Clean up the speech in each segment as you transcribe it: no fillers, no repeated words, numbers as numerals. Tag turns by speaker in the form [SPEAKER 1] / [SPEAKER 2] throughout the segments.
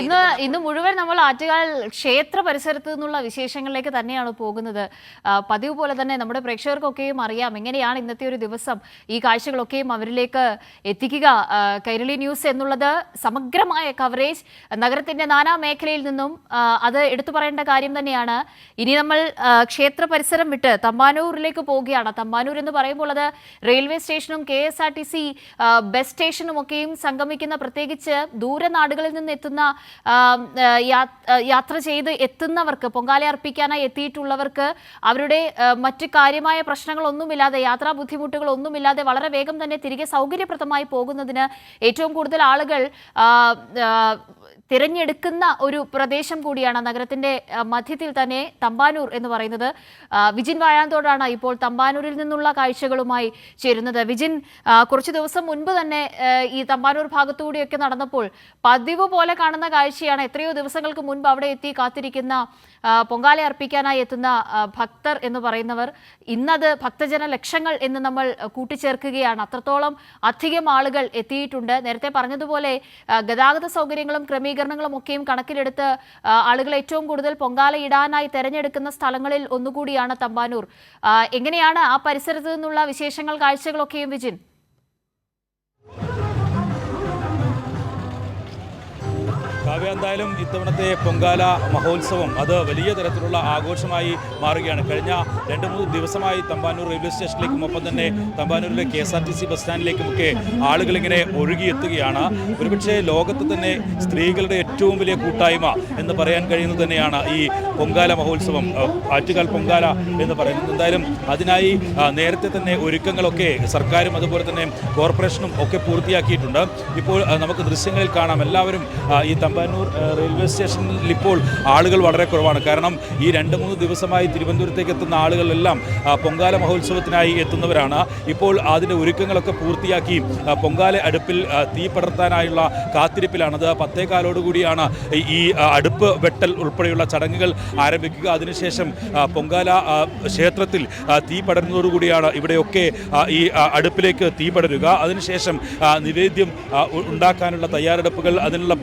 [SPEAKER 1] ഇന്ന് മുഴുവൻ നമ്മൾ ആറ്റുകാൽ ക്ഷേത്ര പരിസരത്ത് നിന്നുള്ള വിശേഷങ്ങളിലേക്ക് തന്നെയാണ് പോകുന്നത്. പതിവ് പോലെ തന്നെ നമ്മുടെ പ്രേക്ഷകർക്കൊക്കെയും അറിയാം എങ്ങനെയാണ് ഇന്നത്തെ ഒരു ദിവസം ഈ കാഴ്ചകളൊക്കെയും അവരിലേക്ക് എത്തിക്കുക. കൈരളി ന്യൂസ് എന്നുള്ളത് സമഗ്രമായ കവറേജ് നഗരത്തിന്റെ നാനാ മേഖലയിൽ നിന്നും അത് എടുത്തു പറയേണ്ട കാര്യം തന്നെയാണ്. ഇനി നമ്മൾ ക്ഷേത്ര പരിസരം വിട്ട് തമ്പാനൂരിലേക്ക് പോവുകയാണ്. തമ്പാനൂർ എന്ന് പറയുമ്പോൾ അത് റെയിൽവേ സ്റ്റേഷനും KSRTC ബസ് സ്റ്റേഷനും ഒക്കെയും സംഗമിക്കുന്ന, പ്രത്യേകിച്ച് ദൂരനാടുകളിൽ നിന്ന് എത്തുന്ന യാത്ര ചെയ്ത് എത്തുന്നവർക്ക്, പൊങ്കാല അർപ്പിക്കാനായി എത്തിയിട്ടുള്ളവർക്ക് അവരുടെ മറ്റ് കാര്യമായ പ്രശ്നങ്ങളൊന്നുമില്ലാതെ, യാത്രാ ബുദ്ധിമുട്ടുകളൊന്നുമില്ലാതെ വളരെ വേഗം തന്നെ തിരികെ സൗകര്യപ്രദമായി പോകുന്നതിന് ഏറ്റവും കൂടുതൽ ആളുകൾ തിരഞ്ഞെടുക്കുന്ന ഒരു പ്രദേശം കൂടിയാണ് നഗരത്തിന്റെ മധ്യത്തിൽ തന്നെ തമ്പാനൂർ എന്ന് പറയുന്നത്. വിജിൻ വാഴാന്തോടാണ് ഇപ്പോൾ തമ്പാനൂരിൽ നിന്നുള്ള കാഴ്ചകളുമായി ചേരുന്നത്. വിജിൻ, കുറച്ച് ദിവസം മുൻപ് തന്നെ ഈ തമ്പാനൂർ ഭാഗത്തുകൂടിയൊക്കെ നടന്നപ്പോൾ പതിവ് പോലെ കാണുന്ന കാഴ്ചയാണ്. എത്രയോ ദിവസങ്ങൾക്ക് മുൻപ് അവിടെ എത്തി കാത്തിരിക്കുന്ന, പൊങ്കാല അർപ്പിക്കാനായി എത്തുന്ന ഭക്തർ എന്ന് പറയുന്നവർ. ഇന്നത് ഭക്തജന ലക്ഷങ്ങൾ എന്ന് നമ്മൾ കൂട്ടിച്ചേർക്കുകയാണ്. അത്രത്തോളം അധികം ആളുകൾ എത്തിയിട്ടുണ്ട്. നേരത്തെ പറഞ്ഞതുപോലെ ഗതാഗത സൗകര്യങ്ങളും ക്രമീകരണങ്ങളും ഒക്കെയും കണക്കിലെടുത്ത് ആളുകൾ ഏറ്റവും കൂടുതൽ പൊങ്കാല ഇടാനായി തെരഞ്ഞെടുക്കുന്ന സ്ഥലങ്ങളിൽ ഒന്നുകൂടിയാണ് തമ്പാനൂർ. എങ്ങനെയാണ് ആ പരിസരത്ത് നിന്നുള്ള വിശേഷങ്ങൾ, കാഴ്ചകളൊക്കെയും വിജിൻ?
[SPEAKER 2] എന്തായാലും ഇത്തവണത്തെ പൊങ്കാല മഹോത്സവം അത് വലിയ തരത്തിലുള്ള ആഘോഷമായി മാറുകയാണ്. കഴിഞ്ഞ 2-3 ദിവസമായി തമ്പാനൂർ റെയിൽവേ സ്റ്റേഷനിലേക്കും ഒപ്പം തന്നെ തമ്പാനൂരിലെ KSRTC ബസ് സ്റ്റാൻഡിലേക്കുമൊക്കെ ആളുകൾ ഇങ്ങനെ ഒഴുകിയെത്തുകയാണ്. ഒരുപക്ഷെ ലോകത്ത് തന്നെ സ്ത്രീകളുടെ ഏറ്റവും വലിയ കൂട്ടായ്മ എന്ന് പറയാൻ കഴിയുന്നത് തന്നെയാണ് ഈ പൊങ്കാല മഹോത്സവം, ആറ്റുകാൽ പൊങ്കാല എന്ന് പറയുന്നത്. എന്തായാലും അതിനായി നേരത്തെ തന്നെ ഒരുക്കങ്ങളൊക്കെ സർക്കാരും അതുപോലെ തന്നെ കോർപ്പറേഷനും ഒക്കെ പൂർത്തിയാക്കിയിട്ടുണ്ട്. ഇപ്പോൾ നമുക്ക് ദൃശ്യങ്ങളിൽ കാണാം, എല്ലാവരും ഈ തമ്പാനൂർ റെയിൽവേ സ്റ്റേഷനിൽ ഇപ്പോൾ ആളുകൾ വളരെ കുറവാണ്. കാരണം ഈ 2-3 ദിവസമായി തിരുവനന്തപുരത്തേക്ക് എത്തുന്ന ആളുകളെല്ലാം പൊങ്കാല മഹോത്സവത്തിനായി എത്തുന്നവരാണ്. ഇപ്പോൾ അതിൻ്റെ ഒരുക്കങ്ങളൊക്കെ പൂർത്തിയാക്കി പൊങ്കാല അടുപ്പിൽ തീ പടർത്താനായുള്ള കാത്തിരിപ്പിലാണത്. 10:15 ഈ അടുപ്പ് വെട്ടൽ ഉൾപ്പെടെയുള്ള ചടങ്ങുകൾ ആരംഭിക്കുക. അതിനുശേഷം പൊങ്കാല ക്ഷേത്രത്തിൽ തീ പടരുന്നതോടുകൂടിയാണ് ഇവിടെയൊക്കെ ഈ അടുപ്പിലേക്ക് തീ പടരുക. അതിനുശേഷം നിവേദ്യം ഉണ്ടാക്കാനുള്ള തയ്യാറെടുപ്പുകൾ, അതിനുള്ള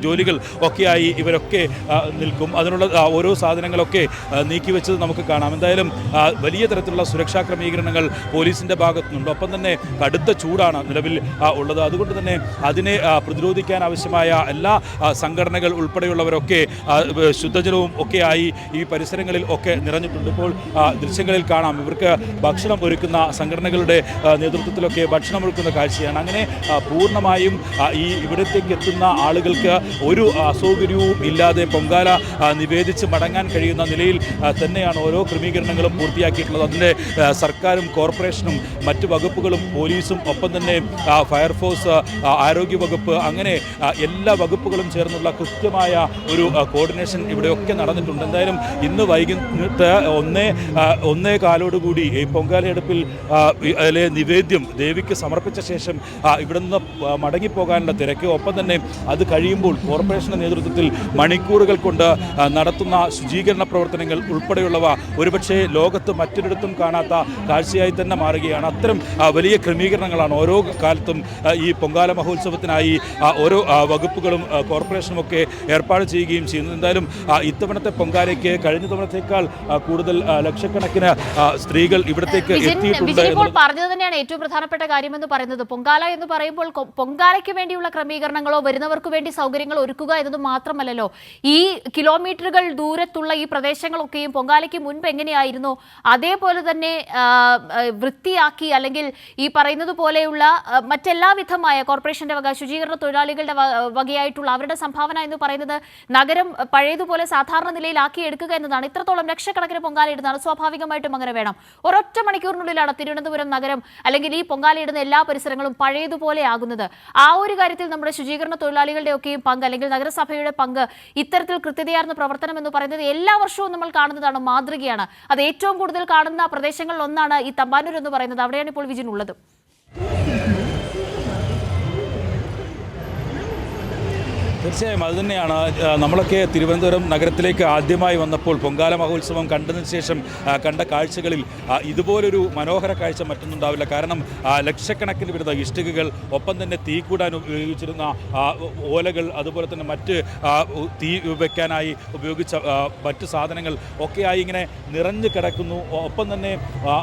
[SPEAKER 2] ജോലികൾ ഒക്കെയായി ഇവരൊക്കെ നിൽക്കും. അതിനുള്ള ഓരോ സാധനങ്ങളൊക്കെ നീക്കിവെച്ചത് നമുക്ക് കാണാം. എന്തായാലും വലിയ തരത്തിലുള്ള സുരക്ഷാ ക്രമീകരണങ്ങൾ പോലീസിൻ്റെ ഭാഗത്തുനിന്നുണ്ട്. ഒപ്പം തന്നെ കടുത്ത ചൂടാണ് നിലവിൽ ഉള്ളത്. അതുകൊണ്ട് തന്നെ അതിനെ പ്രതിരോധിക്കാൻ ആവശ്യമായ എല്ലാ സംഘടനകൾ ഉൾപ്പെടെയുള്ളവരൊക്കെ ശുദ്ധജലവും ഒക്കെയായി ഈ പരിസരങ്ങളിൽ ഒക്കെ നിറഞ്ഞിട്ടുണ്ട്. ഇപ്പോൾ ദൃശ്യങ്ങളിൽ കാണാം, ഇവർക്ക് ഭക്ഷണം ഒരുക്കുന്ന സംഘടനകളുടെ നേതൃത്വത്തിലൊക്കെ ഭക്ഷണം ഒരുക്കുന്ന കാഴ്ചയാണ്. അങ്ങനെ പൂർണ്ണമായും ഈ ഇവിടത്തേക്ക് എത്തുന്ന ആളുകൾക്ക് ഒരു അസൗകര്യവും ഇല്ലാതെ പൊങ്കാല നിവേദിച്ച് മടങ്ങാൻ കഴിയുന്ന നിലയിൽ തന്നെയാണ് ഓരോ ക്രമീകരണങ്ങളും പൂർത്തിയാക്കിയിട്ടുള്ളത്. അതിൻ്റെ സർക്കാരും കോർപ്പറേഷനും മറ്റ് വകുപ്പുകളും പോലീസും ഒപ്പം തന്നെ ഫയർഫോഴ്സ്, ആരോഗ്യവകുപ്പ്, അങ്ങനെ എല്ലാ വകുപ്പുകളും ചേർന്നുള്ള കൃത്യമായ ഒരു കോർഡിനേഷൻ ഇവിടെയൊക്കെ നടന്നിട്ടുണ്ട്. എന്തായാലും ഇന്ന് വൈകിട്ട് 1:15 ഈ പൊങ്കാലയെടുപ്പിൽ നിവേദ്യം ദേവിക്ക് സമർപ്പിച്ച ശേഷം ഇവിടെ നിന്ന് മടങ്ങിപ്പോകാനുള്ള തിരക്ക്, ഒപ്പം തന്നെ അത് കഴിയുമ്പോൾ കോർപ്പറേഷന്റെ നേതൃത്വത്തിൽ മണിക്കൂറുകൾ കൊണ്ട് നടത്തുന്ന ശുചീകരണ പ്രവർത്തനങ്ങൾ ഉൾപ്പെടെയുള്ളവ ഒരുപക്ഷെ ലോകത്ത് മറ്റൊരിടത്തും കാണാത്ത കാഴ്ചയായി തന്നെ മാറുകയാണ്. അത്തരം വലിയ ക്രമീകരണങ്ങളാണ് ഓരോ കാലത്തും ഈ പൊങ്കാല മഹോത്സവത്തിനായി ഓരോ വകുപ്പുകളും കോർപ്പറേഷനും ഒക്കെ ഏർപ്പാട് ചെയ്യുകയും ചെയ്യുന്നു. എന്തായാലും ഇത്തവണത്തെ പൊങ്കാലയ്ക്ക് കഴിഞ്ഞ തവണത്തേക്കാൾ കൂടുതൽ ലക്ഷക്കണക്കിന് സ്ത്രീകൾ ഇവിടത്തേക്ക് എത്തിയിട്ടുണ്ട്.
[SPEAKER 1] പറഞ്ഞത് തന്നെയാണ് ഏറ്റവും പ്രധാനപ്പെട്ട കാര്യമെന്ന് പറയുന്നത്. പൊങ്കാല എന്ന് പറയുമ്പോൾ പൊങ്കാലയ്ക്ക് വേണ്ടിയുള്ള ക്രമീകരണങ്ങളോ വരുന്നവർക്ക് വേണ്ടി സൗകര്യങ്ങൾ ഒരുക്കുക എന്നത് മാത്രമല്ലല്ലോ. ഈ കിലോമീറ്ററുകൾ ദൂരത്തുള്ള ഈ പ്രദേശങ്ങളൊക്കെയും പൊങ്കാലയ്ക്ക് മുൻപ് എങ്ങനെയായിരുന്നു അതേപോലെ തന്നെ വൃത്തിയാക്കി, അല്ലെങ്കിൽ ഈ പറയുന്നത് പോലെയുള്ള മറ്റെല്ലാവിധമായ കോർപ്പറേഷന്റെ വക, ശുചീകരണ തൊഴിലാളികളുടെ വകയായിട്ടുള്ള അവരുടെ സംഭാവന എന്ന് പറയുന്നത് നഗരം പഴയതുപോലെ സാധാരണ നിലയിലാക്കി എടുക്കുക എന്നതാണ്. ഇത്രത്തോളം ലക്ഷക്കണക്കിന് പൊങ്കാല ഇടുന്നതാണ്, സ്വാഭാവികമായിട്ടും അങ്ങനെ വേണം. ഒരൊറ്റ മണിക്കൂറിനുള്ളിലാണ് തിരുവനന്തപുരം നഗരം അല്ലെങ്കിൽ ഈ പൊങ്കാല ഇടുന്ന എല്ലാ പരിസരങ്ങളും പഴയതുപോലെ ആകുന്നത്. ആ ഒരു കാര്യത്തിൽ നമ്മുടെ ശുചീകരണ തൊഴിലാളികളുടെ ഒക്കെയും പങ്ക്, അല്ലെങ്കിൽ നഗരസഭയുടെ പങ്ക്, ഇത്തരത്തിൽ കൃത്യതയാർന്ന പ്രവർത്തനം എന്ന് പറയുന്നത് എല്ലാ വർഷവും നമ്മൾ കാണുന്നതാണ്, മാതൃകയാണ്. അത് ഏറ്റവും കൂടുതൽ കാണുന്ന പ്രദേശങ്ങളിൽ ഒന്നാണ് ഈ തമ്പാനൂർ എന്ന് പറയുന്നത്. അവിടെയാണ് ഇപ്പോൾ വിജിൻ ഉള്ളത്.
[SPEAKER 2] തീർച്ചയായും അതുതന്നെയാണ്. നമ്മളൊക്കെ തിരുവനന്തപുരം നഗരത്തിലേക്ക് ആദ്യമായി വന്നപ്പോൾ പൊങ്കാല മഹോത്സവം കണ്ടതിന് ശേഷം കണ്ട കാഴ്ചകളിൽ ഇതുപോലൊരു മനോഹര കാഴ്ച മറ്റൊന്നുണ്ടാവില്ല. കാരണം ലക്ഷക്കണക്കിന് വരുന്ന ഇഷ്ടികകൾ, ഒപ്പം തന്നെ തീ കൂടാൻ ഉപയോഗിച്ചിരുന്ന ഓലകൾ, അതുപോലെ തന്നെ മറ്റ് തീ വെക്കാനായി ഉപയോഗിച്ച മറ്റ് സാധനങ്ങൾ ഒക്കെയായി ഇങ്ങനെ നിറഞ്ഞു കിടക്കുന്നു. ഒപ്പം തന്നെ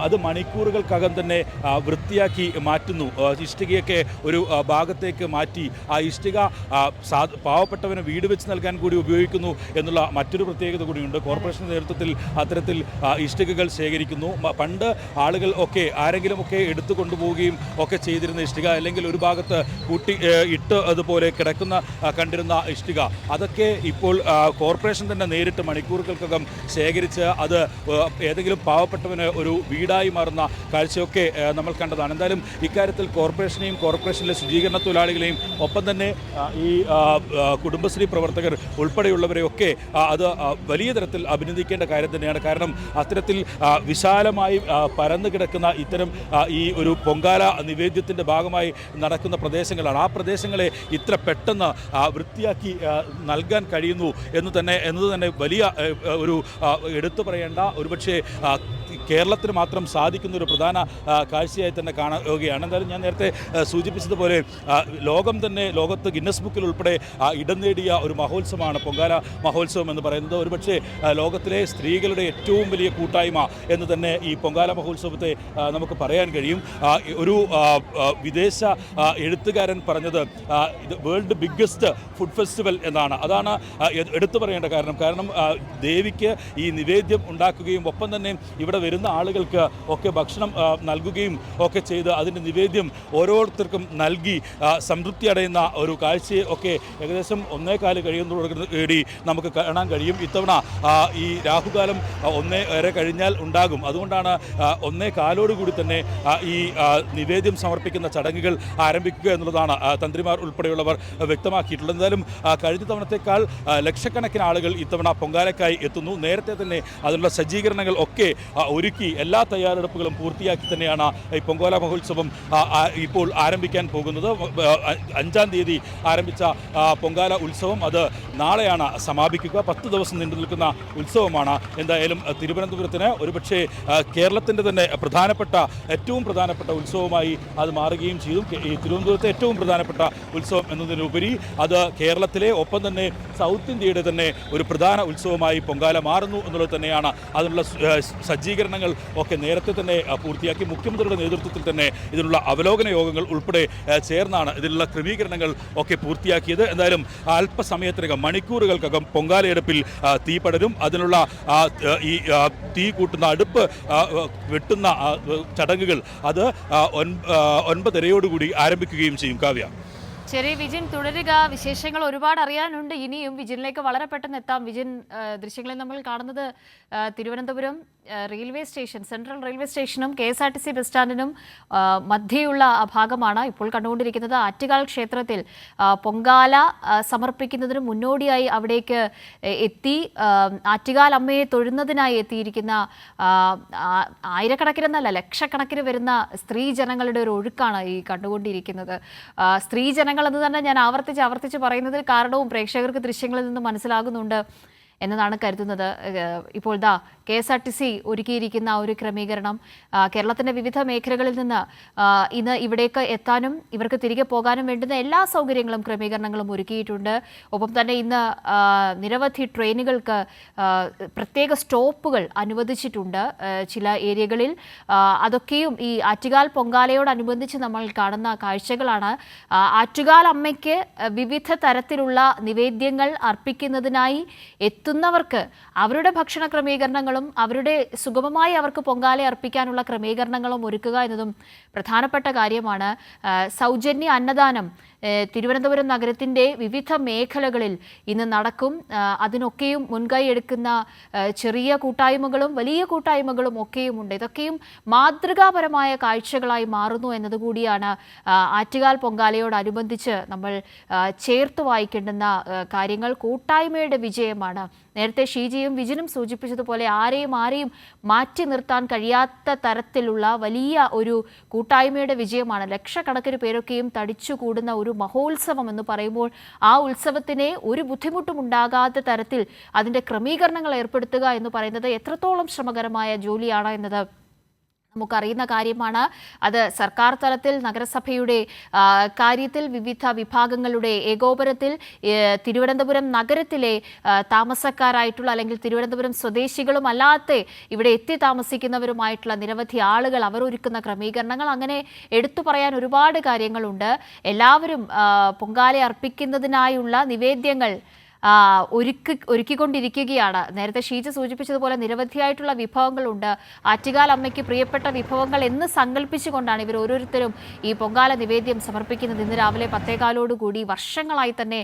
[SPEAKER 2] അത് മണിക്കൂറുകൾക്കകം തന്നെ വൃത്തിയാക്കി മാറ്റുന്നു. ഇഷ്ടികയൊക്കെ ഒരു ഭാഗത്തേക്ക് മാറ്റി ആ ഇഷ്ടിക പാവപ്പെട്ടവന് വീട് വെച്ച് നൽകാൻ കൂടി ഉപയോഗിക്കുന്നു എന്നുള്ള മറ്റൊരു പ്രത്യേകത കൂടിയുണ്ട്. കോർപ്പറേഷൻ്റെ നേതൃത്വത്തിൽ അത്തരത്തിൽ ഇഷ്ടികകൾ ശേഖരിക്കുന്നു. പണ്ട് ആളുകൾ ഒക്കെ ആരെങ്കിലുമൊക്കെ എടുത്തു കൊണ്ടുപോവുകയും ഒക്കെ ചെയ്തിരുന്ന ഇഷ്ടിക, അല്ലെങ്കിൽ ഒരു ഭാഗത്ത് കൂട്ടി ഇട്ട് അതുപോലെ കിടക്കുന്ന കണ്ടിരുന്ന ഇഷ്ടിക, അതൊക്കെ ഇപ്പോൾ കോർപ്പറേഷൻ തന്നെ നേരിട്ട് മണിക്കൂറുകൾക്കകം ശേഖരിച്ച് അത് ഏതെങ്കിലും പാവപ്പെട്ടവന് ഒരു വീടായി മാറുന്ന കാഴ്ചയൊക്കെ നമ്മൾ കണ്ടതാണ്. എന്തായാലും ഇക്കാര്യത്തിൽ കോർപ്പറേഷനെയും കോർപ്പറേഷനിലെ ശുചീകരണ തൊഴിലാളികളെയും ഒപ്പം തന്നെ ഈ കുടുംബശ്രീ പ്രവർത്തകർ ഉൾപ്പെടെയുള്ളവരെയൊക്കെ അത് വലിയ തരത്തിൽ അഭിനന്ദിക്കേണ്ട കാര്യം തന്നെയാണ്. കാരണം അത്തരത്തിൽ വിശാലമായി പരന്നു കിടക്കുന്ന ഇത്തരം ഈ ഒരു പൊങ്കാല നിവേദ്യത്തിൻ്റെ ഭാഗമായി നടക്കുന്ന പ്രദേശങ്ങളാണ്. ആ പ്രദേശങ്ങളെ ഇത്ര പെട്ടെന്ന് വൃത്തിയാക്കി നൽകാൻ കഴിയുന്നു എന്നത് തന്നെ വലിയ ഒരു എടുത്തു പറയേണ്ട, ഒരുപക്ഷെ കേരളത്തിന് മാത്രം സാധിക്കുന്ന ഒരു പ്രധാന കാഴ്ചയായി തന്നെ കാണുകയാണ്. എന്തായാലും ഞാൻ നേരത്തെ സൂചിപ്പിച്ചതുപോലെ ലോകത്ത് ഗിന്നസ് ബുക്കിൽ ഉൾപ്പെടെ ഇടം നേടിയ ഒരു മഹോത്സവമാണ് പൊങ്കാല മഹോത്സവം എന്ന് പറയുന്നത്. ഒരുപക്ഷെ ലോകത്തിലെ സ്ത്രീകളുടെ ഏറ്റവും വലിയ കൂട്ടായ്മ എന്ന് തന്നെ ഈ പൊങ്കാല മഹോത്സവത്തെ നമുക്ക് പറയാൻ കഴിയും. ഒരു വിദേശ എഴുത്തുകാരൻ പറഞ്ഞത് ഇത് വേൾഡ് ബിഗ്ഗസ്റ്റ് ഫുഡ് ഫെസ്റ്റിവൽ എന്നാണ്. അതാണ് എടുത്തു പറയേണ്ട കാരണം ദേവിക്ക് ഈ നിവേദ്യം ഉണ്ടാക്കുകയും ഒപ്പം തന്നെ ഇവിടെ വരുന്ന ആളുകൾക്ക് ഒക്കെ ഭക്ഷണം നൽകുകയും ഒക്കെ ചെയ്ത് അതിൻ്റെ നിവേദ്യം ഓരോരുത്തർക്കും നൽകി സംതൃപ്തി അടയുന്ന ഒരു കാഴ്ചയെ ഒക്കെ ഏകദേശം 1.25 കഴിയുന്നതോടുകൂടി നമുക്ക് കാണാൻ കഴിയും. ഇത്തവണ ഈ രാഹുകാലം 1:30 കഴിഞ്ഞാൽ ഉണ്ടാകും. അതുകൊണ്ടാണ് 1:15 തന്നെ ഈ നിവേദ്യം സമർപ്പിക്കുന്ന ചടങ്ങുകൾ ആരംഭിക്കുക എന്നുള്ളതാണ് തന്ത്രിമാർ ഉൾപ്പെടെയുള്ളവർ വ്യക്തമാക്കിയിട്ടുള്ളത്. എന്തായാലും കഴിഞ്ഞ തവണത്തേക്കാൾ ലക്ഷക്കണക്കിന് ആളുകൾ ഇത്തവണ പൊങ്കാലക്കായി എത്തുന്നു. നേരത്തെ തന്നെ അതിനുള്ള സജ്ജീകരണങ്ങൾ ഒക്കെ ഒരുക്കി എല്ലാ തയ്യാറെടുപ്പുകളും പൂർത്തിയാക്കി തന്നെയാണ് ഈ പൊങ്കാല മഹോത്സവം ഇപ്പോൾ ആരംഭിക്കാൻ പോകുന്നത്. 5-ാം തീയതി ആരംഭിച്ച പൊങ്കാല ഉത്സവം അത് നാളെയാണ് സമാപിക്കുക. 10 ദിവസം നീണ്ടു നിൽക്കുന്ന ഉത്സവമാണ്. എന്തായാലും തിരുവനന്തപുരത്തിന് ഒരുപക്ഷെ കേരളത്തിൻ്റെ തന്നെ ഏറ്റവും പ്രധാനപ്പെട്ട ഉത്സവമായി അത് മാറുകയും ചെയ്തു. ഈ തിരുവനന്തപുരത്തെ ഏറ്റവും പ്രധാനപ്പെട്ട ഉത്സവം എന്നതിനുപരി അത് കേരളത്തിലെ ഒപ്പം തന്നെ സൗത്ത് ഇന്ത്യയുടെ തന്നെ ഒരു പ്രധാന ഉത്സവമായി പൊങ്കാല മാറുന്നു എന്നുള്ളത് തന്നെയാണ്. അതിനുള്ള സജ്ജീകരണങ്ങൾ ഒക്കെ നേരത്തെ തന്നെ പൂർത്തിയാക്കി. മുഖ്യമന്ത്രിയുടെ നേതൃത്വത്തിൽ തന്നെ ഇതിനുള്ള അവലോകന യോഗങ്ങൾ ഉൾപ്പെടെ ചേർന്നാണ് ഇതിനുള്ള ക്രമീകരണങ്ങൾ ഒക്കെ പൂർത്തിയാക്കിയത്. എന്തായാലും അല്പസമയത്തിനകം മണിക്കൂറുകൾക്കകം പൊങ്കാലയെടുപ്പിൽ തീ പടരും. അതിനുള്ള ഈ തീ കൂട്ടുന്ന അടുപ്പ് വെട്ടുന്ന ചടങ്ങുകൾ അത് 9:30 ആരംഭിക്കുകയും ചെയ്യും. കാവ്യ.
[SPEAKER 1] ശരി വിജിൻ, തുടരുക. വിശേഷങ്ങൾ ഒരുപാട് അറിയാനുണ്ട് ഇനിയും. വിജിനിലേക്ക് വളരെ പെട്ടെന്ന് എത്താം. വിജിൻ, ദൃശ്യങ്ങളിൽ നമ്മൾ കാണുന്നത് Thiruvananthapuram railway station, central railway സ്റ്റേഷനും KSRTC ബസ് സ്റ്റാൻഡിനും മധ്യയുള്ള ഭാഗമാണ് ഇപ്പോൾ കണ്ടുകൊണ്ടിരിക്കുന്നത്. ആറ്റുകാൽ ക്ഷേത്രത്തിൽ പൊങ്കാല സമർപ്പിക്കുന്നതിന് മുന്നോടിയായി അവിടേക്ക് എത്തി ആറ്റുകാൽ അമ്മയെ തൊഴുന്നതിനായി എത്തിയിരിക്കുന്ന ആയിരക്കണക്കിനെന്നല്ല ലക്ഷക്കണക്കിന് വരുന്ന സ്ത്രീ ജനങ്ങളുടെ ഒരു ഒഴുക്കാണ് ഈ കണ്ടുകൊണ്ടിരിക്കുന്നത്. സ്ത്രീ ജനങ്ങൾ എന്ന് തന്നെ ഞാൻ ആവർത്തിച്ച് പറയുന്നതിൽ കാരണവും പ്രേക്ഷകർക്ക് ദൃശ്യങ്ങളിൽ നിന്ന് മനസ്സിലാകുന്നുണ്ട് എന്നതാണ് കരുതുന്നത്. ഇപ്പോൾ KSRTC ഒരുക്കിയിരിക്കുന്ന ഒരു ക്രമീകരണം, കേരളത്തിൻ്റെ വിവിധ മേഖലകളിൽ നിന്ന് ഇന്ന് ഇവിടേക്ക് എത്താനും ഇവർക്ക് തിരികെ പോകാനും വേണ്ടുന്ന എല്ലാ സൗകര്യങ്ങളും ക്രമീകരണങ്ങളും ഒരുക്കിയിട്ടുണ്ട്. ഒപ്പം തന്നെ ഇന്ന് നിരവധി ട്രെയിനുകൾക്ക് പ്രത്യേക സ്റ്റോപ്പുകൾ അനുവദിച്ചിട്ടുണ്ട് ചില ഏരിയകളിൽ. അതൊക്കെയും ഈ ആറ്റുകാൽ പൊങ്കാലയോടനുബന്ധിച്ച് നമ്മൾ കാണുന്ന കാഴ്ചകളാണ്. ആറ്റുകാൽ അമ്മയ്ക്ക് വിവിധ തരത്തിലുള്ള നിവേദ്യങ്ങൾ അർപ്പിക്കുന്നതിനായി എത്തുന്നവർക്ക് അവരുടെ ഭക്ഷണ ക്രമീകരണങ്ങളും അവരുടെ സുഗമമായി അവർക്ക് പൊങ്കാല അർപ്പിക്കാനുള്ള ക്രമീകരണങ്ങളും ഒരുക്കുക എന്നതും പ്രധാനപ്പെട്ട കാര്യമാണ്. സൗജന്യ അന്നദാനം തിരുവനന്തപുരം നഗരത്തിൻ്റെ വിവിധ മേഖലകളിൽ ഇന്ന് നടക്കും. അതിനൊക്കെയും മുൻകൈ എടുക്കുന്ന ചെറിയ കൂട്ടായ്മകളും വലിയ കൂട്ടായ്മകളും ഒക്കെയുമുണ്ട്. ഇതൊക്കെയും മാതൃകാപരമായ കാഴ്ചകളായി മാറുന്നു എന്നതുകൂടിയാണ് ആറ്റുകാൽ പൊങ്കാലയോടനുബന്ധിച്ച് നമ്മൾ ചേർത്ത് വായിക്കേണ്ടുന്ന കാര്യങ്ങൾ. കൂട്ടായ്മയുടെ വിജയമാണ്. നേരത്തെ ഷീജയും വിജിനും സൂചിപ്പിച്ചതുപോലെ ആരെയും മാറ്റി നിർത്താൻ കഴിയാത്ത തരത്തിലുള്ള വലിയ ഒരു കൂട്ടായ്മയുടെ വിജയമാണ്. ലക്ഷക്കണക്കിന് പേരൊക്കെയും തടിച്ചുകൂടുന്ന ഒരു മഹോത്സവം എന്ന് പറയുമ്പോൾ ആ ഉത്സവത്തിനെ ഒരു ബുദ്ധിമുട്ടും ഉണ്ടാകാത്ത തരത്തിൽ അതിൻ്റെ ക്രമീകരണങ്ങൾ ഏർപ്പെടുത്തുക എന്ന് പറയുന്നത് എത്രത്തോളം ശ്രമകരമായ ജോലിയാണ് എന്നത് നമുക്കറിയുന്ന കാര്യമാണ്. അത് സർക്കാർ തലത്തിൽ നഗരസഭയുടെ കാര്യത്തിൽ വിവിധ വിഭാഗങ്ങളുടെ ഏകോപനത്തിൽ തിരുവനന്തപുരം നഗരത്തിലെ താമസക്കാരായിട്ടുള്ള അല്ലെങ്കിൽ തിരുവനന്തപുരം സ്വദേശികളും അല്ലാത്ത ഇവിടെ എത്തി താമസിക്കുന്നവരുമായിട്ടുള്ള നിരവധി ആളുകൾ അവർ ഒരുക്കുന്ന ക്രമീകരണങ്ങൾ, അങ്ങനെ എടുത്തു പറയാൻ ഒരുപാട് കാര്യങ്ങളുണ്ട്. പൊങ്കാല അർപ്പിക്കുന്നതിനായുള്ള നിവേദ്യങ്ങൾ ഒരുക്കിക്കൊണ്ടിരിക്കുകയാണ്. നേരത്തെ ഷീജ സൂചിപ്പിച്ചതുപോലെ നിരവധിയായിട്ടുള്ള വിഭവങ്ങളുണ്ട്. ആറ്റുകാൽ അമ്മയ്ക്ക് പ്രിയപ്പെട്ട വിഭവങ്ങൾ എന്ന് സങ്കല്പിച്ചുകൊണ്ടാണ് ഇവർ ഓരോരുത്തരും ഈ പൊങ്കാല നിവേദ്യം സമർപ്പിക്കുന്നത്. ഇന്ന് രാവിലെ 10:15 വർഷങ്ങളായി തന്നെ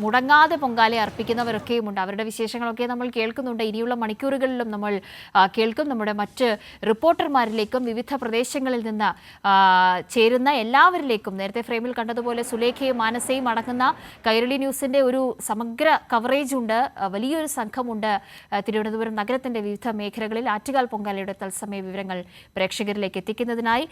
[SPEAKER 1] മുടങ്ങാതെ പൊങ്കാല അർപ്പിക്കുന്നവരൊക്കെയുമുണ്ട്. അവരുടെ വിശേഷങ്ങളൊക്കെ നമ്മൾ കേൾക്കുന്നുണ്ട്. ഇനിയുള്ള മണിക്കൂറുകളിലും നമ്മൾ കേൾക്കും. നമ്മുടെ മറ്റ് റിപ്പോർട്ടർമാരിലേക്കും വിവിധ പ്രദേശങ്ങളിൽ നിന്ന് ചേരുന്ന എല്ലാവരിലേക്കും നേരത്തെ ഫ്രെയിമിൽ കണ്ടതുപോലെ സുലേഖയും മാനസയും അടങ്ങുന്ന കൈരളി ന്യൂസിന്റെ ഒരു സമഗ്ര കവറേജ് ഉണ്ട്. വലിയൊരു സംഘമുണ്ട് തിരുവനന്തപുരം നഗരത്തിന്റെ വിവിധ മേഖലകളിൽ ആറ്റുകാൽ പൊങ്കാലയുടെ തത്സമയ വിവരങ്ങൾ പ്രേക്ഷകരിലേക്ക് എത്തിക്കുന്നതിനായി.